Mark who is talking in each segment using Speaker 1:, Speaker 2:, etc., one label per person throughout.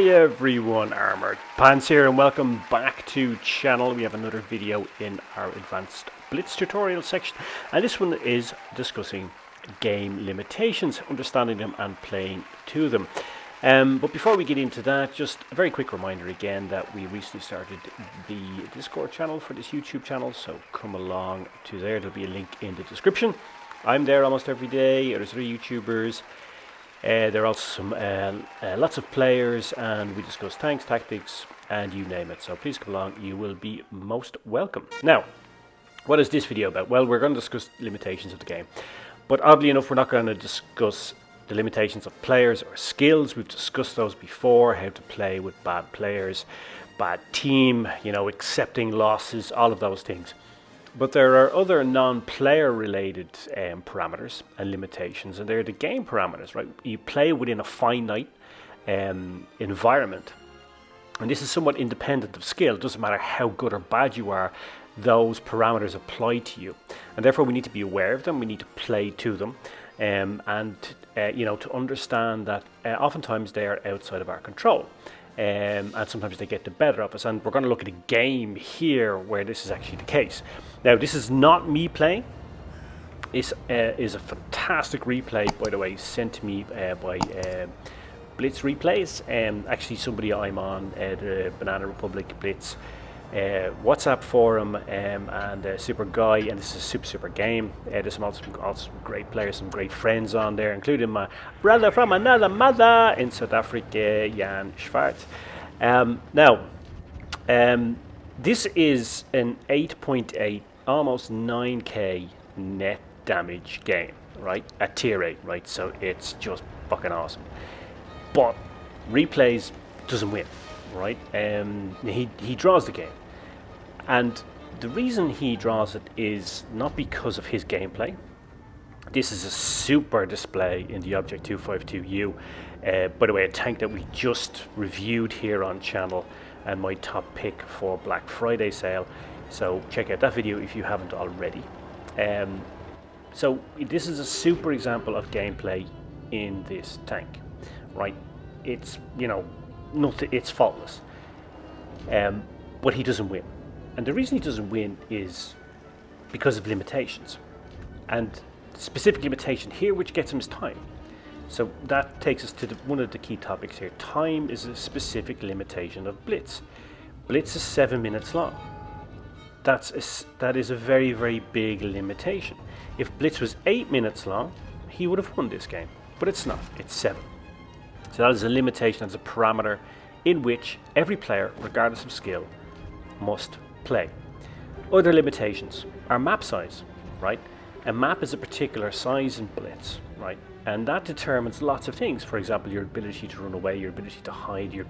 Speaker 1: Hi everyone, Armored PANTZ here and welcome back to channel. We have another video in our advanced Blitz tutorial section, and this one is discussing game limitations, understanding them and playing to them. But before we get into that, just a very quick reminder again that we recently started the Discord channel for this YouTube channel, so come along to there. There'll be a link in the description. I'm there almost every day. There's other YouTubers. There are also some lots of players, and we discuss tanks, tactics, and you name it. So please come along, you will be most welcome. Now, what is this video about? Well, we're going to discuss limitations of the game. But oddly enough, we're not going to discuss the limitations of players or skills. We've discussed those before, how to play with bad players, bad team, you know, accepting losses, all of those things. But there are other non-player related parameters and limitations, and they're the game parameters, right? You play within a finite environment, and this is somewhat independent of skill. It doesn't matter how good or bad you are, those parameters apply to you, and therefore we need to be aware of them. We need to play to them, and you know, to understand that oftentimes they are outside of our control. And sometimes they get the better of us, and we're going to look at a game here where this is actually the case. Now, this is not me playing. This is a fantastic replay, by the way, sent to me by BlitzReplays. Actually, somebody I'm on the Banana Republic Blitz WhatsApp forum, and super guy, and this is a super game. There's some also great players, some great friends on there, including my brother from another mother in South Africa, Jan Schwartz. Now, this is an 8.8, almost 9k net damage game, right? At tier 8, right? So it's just fucking awesome. But Replays doesn't win, right? He draws the game. And the reason he draws it is not because of his gameplay. This is a super display in the Object 252U. By the way, a tank that we just reviewed here on channel, and my top pick for Black Friday sale. So check out that video if you haven't already. So this is a super example of gameplay in this tank, right? It's, you know, it's faultless. But he doesn't win. And the reason he doesn't win is because of limitations. And the specific limitation here, which gets him, is time. So that takes us to one of the key topics here. Time is a specific limitation of Blitz. Blitz is 7 minutes long. That is a very, very big limitation. If Blitz was 8 minutes long, he would have won this game. But it's not, it's 7. So that is a limitation, that's a parameter in which every player, regardless of skill, must play. Other limitations are map size, right? A map is a particular size in Blitz, right? And that determines lots of things. For example, your ability to run away, your ability to hide,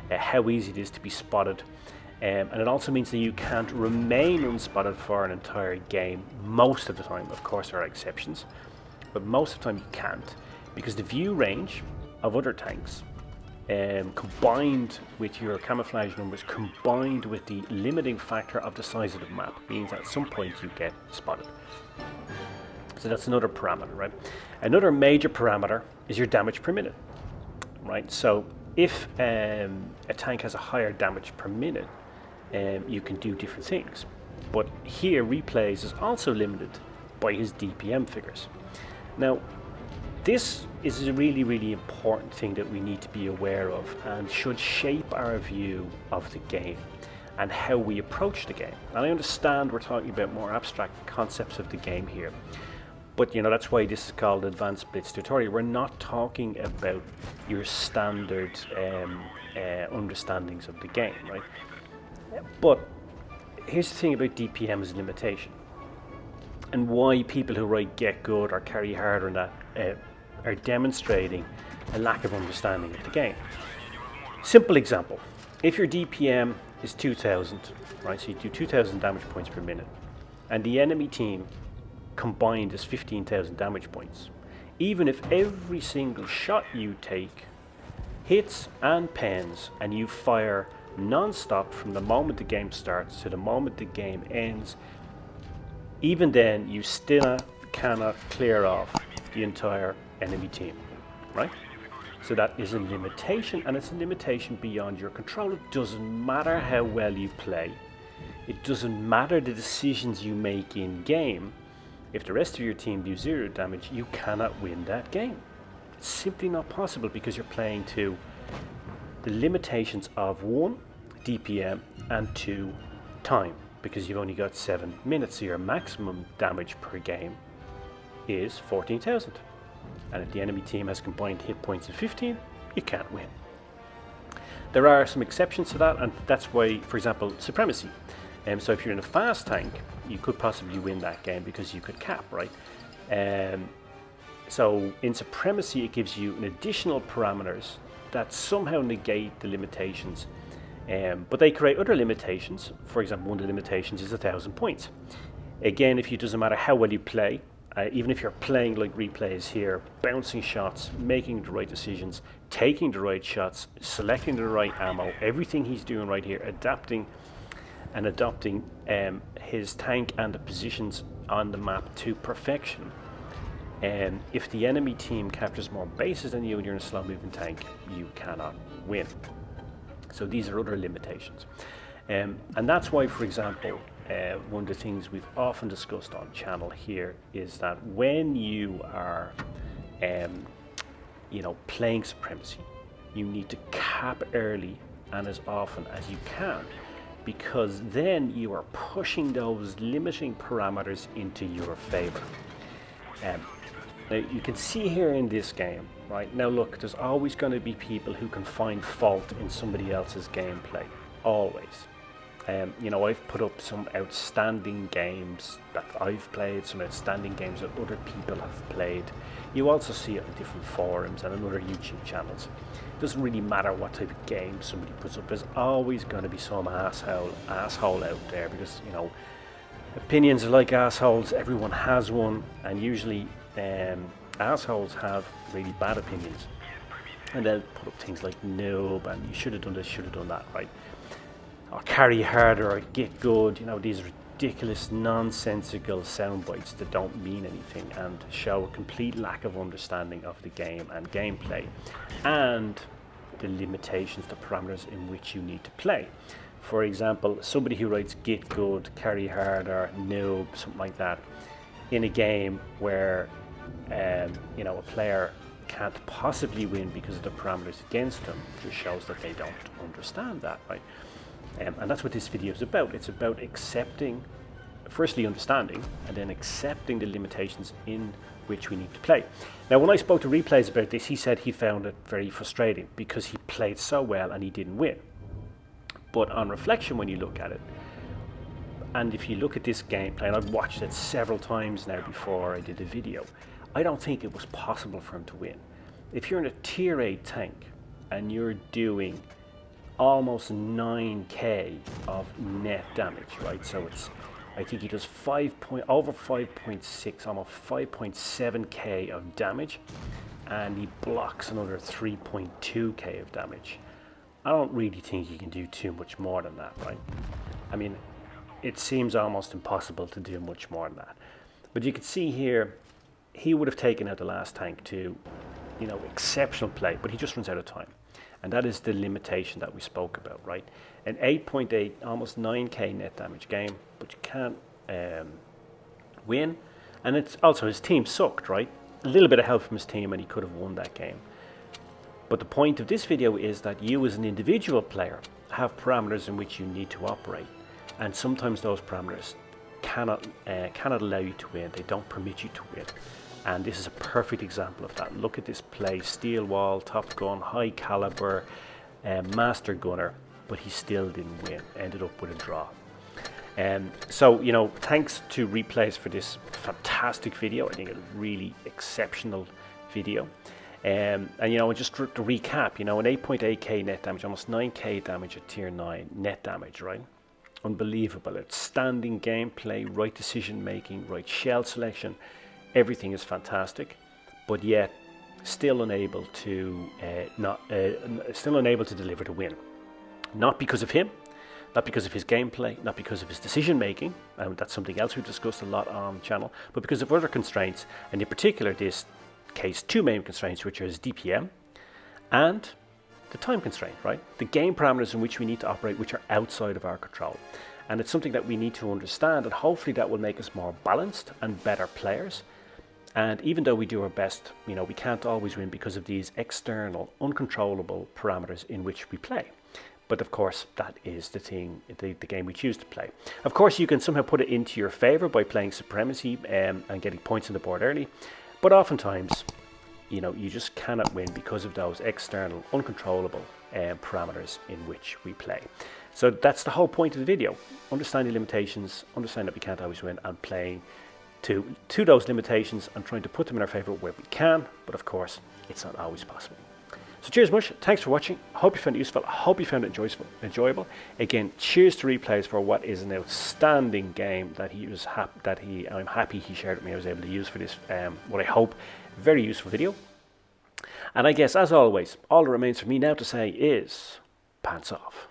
Speaker 1: how easy it is to be spotted. And it also means that you can't remain unspotted for an entire game most of the time. Of course, there are exceptions, but most of the time you can't, because the view range of other tanks, combined with your camouflage numbers, combined with the limiting factor of the size of the map, means at some point you get spotted. So that's another parameter, right? Another major parameter is your damage per minute, right? So if a tank has a higher damage per minute, you can do different things. But here, Replays is also limited by his DPM figures. Now, this is a really, really important thing that we need to be aware of, and should shape our view of the game and how we approach the game. And I understand we're talking about more abstract concepts of the game here, but you know, that's why this is called Advanced Blitz Tutorial. We're not talking about your standard understandings of the game, right? But here's the thing about DPM as a limitation, and why people who write Get Good or Carry Harder and that are demonstrating a lack of understanding of the game. Simple example: if your DPM is 2000, right, so you do 2000 damage points per minute, and the enemy team combined is 15,000 damage points, even if every single shot you take hits and pens, and you fire non-stop from the moment the game starts to the moment the game ends, even then you still cannot clear off the entire enemy team, right? So that is a limitation, and it's a limitation beyond your control. It doesn't matter how well you play. It doesn't matter the decisions you make in game. If the rest of your team do 0 damage, you cannot win that game. It's simply not possible because you're playing to the limitations of 1, DPM, and 2, time, because you've only got 7 minutes, so your maximum damage per game is 14,000. And if the enemy team has combined hit points of 15, you can't win. There are some exceptions to that, and that's why, for example, supremacy. So if you're in a fast tank, you could possibly win that game because you could cap, right? So in supremacy, it gives you an additional parameters that somehow negate the limitations, but they create other limitations. For example, one of the limitations is 1,000 points. Again, if it doesn't matter how well you play, even if you're playing like replays here, bouncing shots, making the right decisions, taking the right shots, selecting the right ammo, everything he's doing right here, adapting and adopting his tank and the positions on the map to perfection. If the enemy team captures more bases than you and you're in a slow moving tank, you cannot win. So these are other limitations. And that's why, for example, one of the things we've often discussed on channel here is that when you are playing supremacy, you need to cap early and as often as you can, because then you are pushing those limiting parameters into your favor. Now you can see here in this game, right? Now look, there's always going to be people who can find fault in somebody else's gameplay, always. I've put up some outstanding games that I've played, some outstanding games that other people have played. You also see it on different forums and on other YouTube channels. It doesn't really matter what type of game somebody puts up. There's always going to be some asshole out there, because opinions are like assholes. Everyone has one, and usually assholes have really bad opinions, and they'll put up things like noob and you should have done this, should have done that, right? Or carry harder, or get good. These ridiculous, nonsensical sound bites that don't mean anything and show a complete lack of understanding of the game and gameplay and the limitations, the parameters in which you need to play. For example, somebody who writes get good, carry harder, noob, something like that, in a game where a player can't possibly win because of the parameters against them, just shows that they don't understand that, right? And that's what this video is about. It's about accepting, firstly understanding, and then accepting the limitations in which we need to play. Now, when I spoke to Replays about this, he said he found it very frustrating because he played so well and he didn't win. But on reflection, when you look at it, and if you look at this gameplay, and I've watched it several times now before I did the video, I don't think it was possible for him to win. If you're in a tier 8 tank and you're doing almost 9k of net damage, right? So I think he does over 5.6, almost 5.7k of damage, and he blocks another 3.2k of damage. I don't really think he can do too much more than that, right? I mean, it seems almost impossible to do much more than that. But you can see here, he would have taken out the last tank to, exceptional play, but he just runs out of time. And that is the limitation that we spoke about, right? An 8.8, almost 9k net damage game, but you can't win. And it's also, his team sucked, right? A little bit of help from his team and he could have won that game. But the point of this video is that you as an individual player have parameters in which you need to operate. And sometimes those parameters cannot allow you to win. They don't permit you to win. And this is a perfect example of that. Look at this play: steel wall, top gun, high caliber, master gunner, but he still didn't win. Ended up with a draw. So thanks to Replays for this fantastic video. I think it's a really exceptional video. And just to recap, an 8.8k net damage, almost 9k damage at tier 9 net damage, right? Unbelievable. Outstanding gameplay, right decision making, right shell selection. Everything is fantastic, but yet still unable to deliver the win. Not because of him, not because of his gameplay, not because of his decision making, and that's something else we've discussed a lot on the channel, but because of other constraints, and in particular this case 2 main constraints, which are his DPM and the time constraint, right? The game parameters in which we need to operate, which are outside of our control. And it's something that we need to understand, and hopefully that will make us more balanced and better players. And even though we do our best, you know, we can't always win because of these external, uncontrollable parameters in which we play. But of course, that is the thing, the game we choose to play. Of course, you can somehow put it into your favor by playing supremacy and getting points on the board early. But oftentimes, you know, you just cannot win because of those external, uncontrollable parameters in which we play. So that's the whole point of the video. Understand the limitations, understand that we can't always win, and playing to those limitations and trying to put them in our favor where we can. But of course, it's not always possible. So cheers, Mush. Thanks for watching. I hope you found it useful. I hope you found it enjoyable. Again, cheers to Replays for what is an outstanding game that I'm happy he shared with me. I was able to use for this, what I hope, very useful video. And I guess, as always, all that remains for me now to say is, pants off.